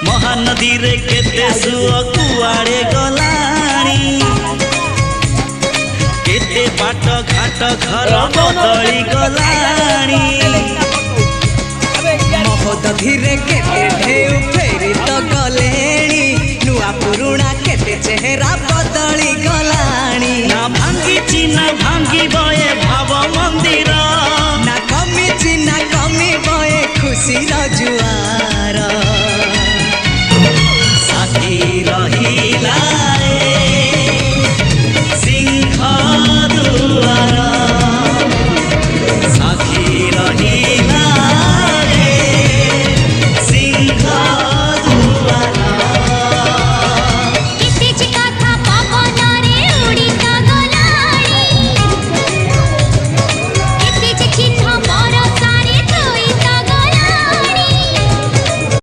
महानदी रे केते सुअ कुआड़े गलाणी केते बाट घाट घर बदली गलाणी महोदधि रे केते ढेउ फेरी तो गलेणी नुआ पुरुणा केते चेहरा बदली गलाणी ना भांगी ना भांगी बये भाव मंदिर ना कमी बये खुशी जुआ।